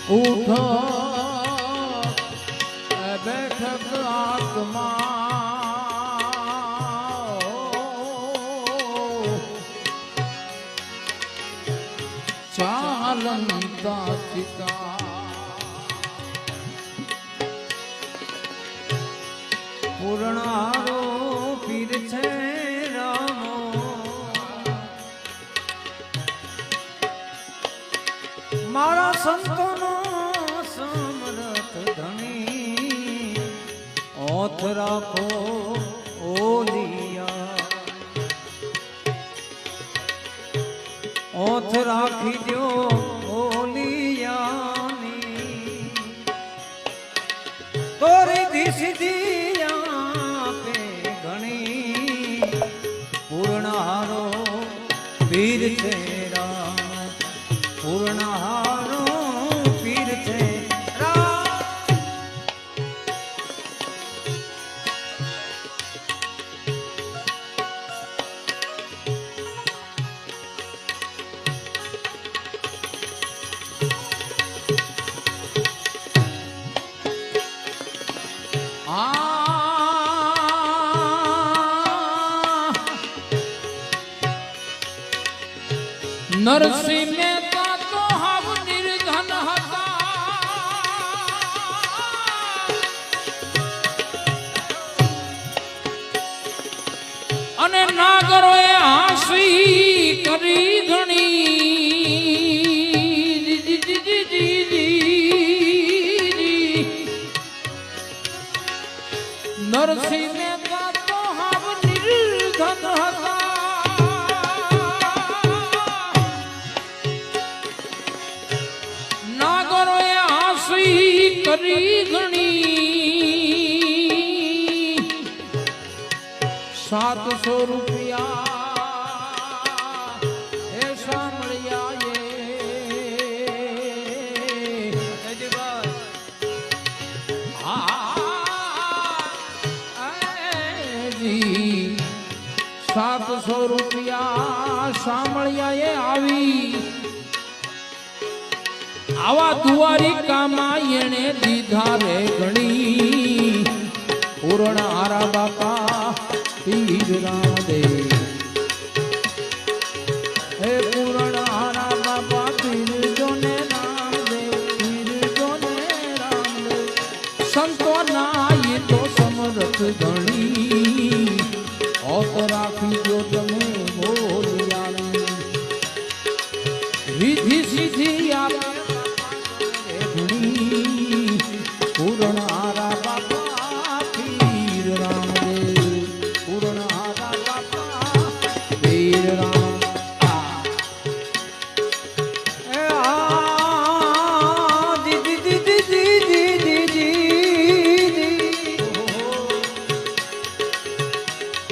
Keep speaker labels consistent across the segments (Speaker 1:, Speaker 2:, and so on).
Speaker 1: ઉઠો બેઠક આત્મા ચાલંતા ચિતા
Speaker 2: પૂર્ણારો પીર છે રામો મારા સંતોનો સમરથ ધણી ઓથ રાખો ઓલિયા ઓથ રાખી દો ઓલિયાની તોરી દિશી આપે ઘણી પૂર્ણહારો પીર છે રામ પૂર્ણહારો પીર છે
Speaker 1: નરસિંહ મહેતા તો હાવ નિર્ધન હતા અને નાગરોએ હાંસી કરી ઘણી નરસિંહ મહેતા તો હાવ નિર્ધન હતા કરી ઘણી 700 રૂપિયા એ સાંભળ્યા જી 700 રૂપિયા સાંભળ્યા આવી આવા દ્વારિકામાં એણે દીધા રે ઘણી પૂર્ણ હારા બાપા પીર રામદેવ હે પૂર્ણ હારા બાપા પીર જોને રામદેવ પીર જોને રામદેવ સંતો ના એ તો સમરથ ઘણી ઓત રાખી જો તમે બોલિયા વિધિ સિદ્ધિ આપે પૂર્ણ હારા બાપા પીર રામદેવ પૂર્ણ હારા બાપા પીર રામ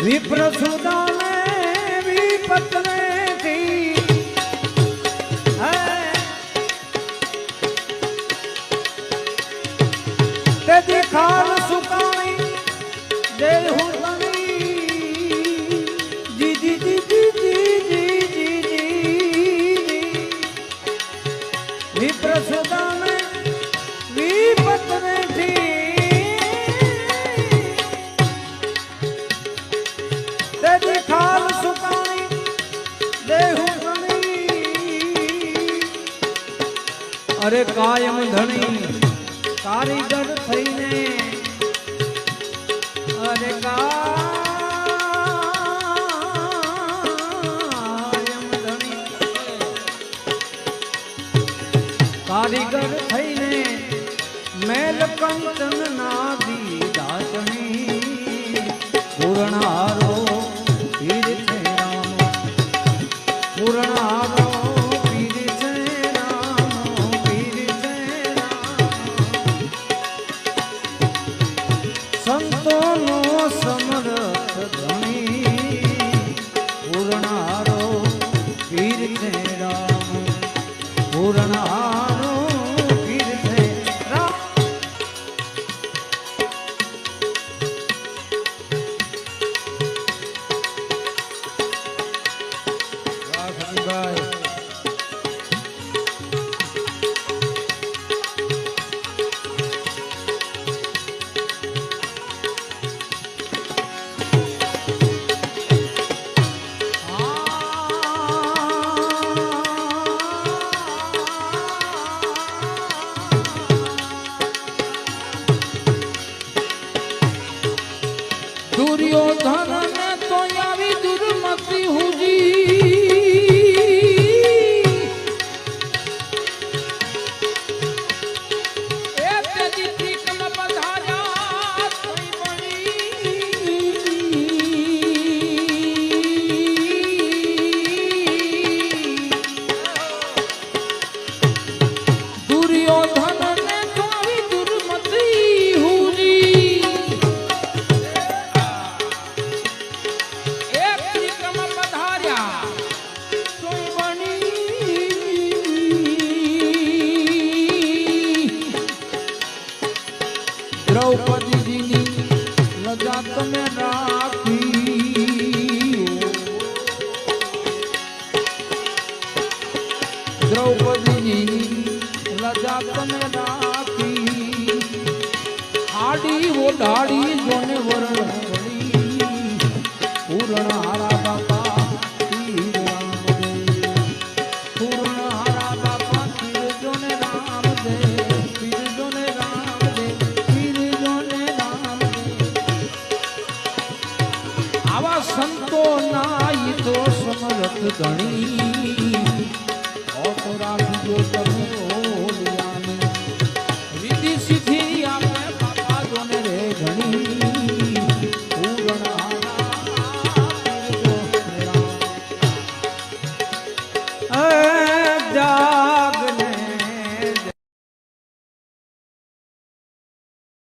Speaker 1: વિપ્ર સુદાને વિપત્ને થી ખાલ સુકાણી દેહુ તણી જી જી જી જી જી જી જી વિપ્ર સુદાને વિપત્ને થી તે ખાલ સુકાણી દેહુ તણી અરે કાયમ ધણી કારીગર થઈને અરે કાયમ ધણી કારીગર થઈને મેલ કંચન ના દીધા ચણી પૂર્ણ હારો પીર છે રામ પૂર્ણ હારો સંતોનો સમરથ ધણી પૂર્ણ હારો પીર છે રામ પૂર્ણ હારો પીર દ્રૌપદીની લજા તમે રાખી આડી ઓઢાડી જોને વરણ વળી પૂર્ણ હારા બાપા પીર રામદેવ પૂર્ણ હારા બાપા પીર જોને રામદેવ પીર જોને રામદેવ પીર જોને રામદેવ આવા સંતો ના ઈ તો સમરથ ગણી રાખજો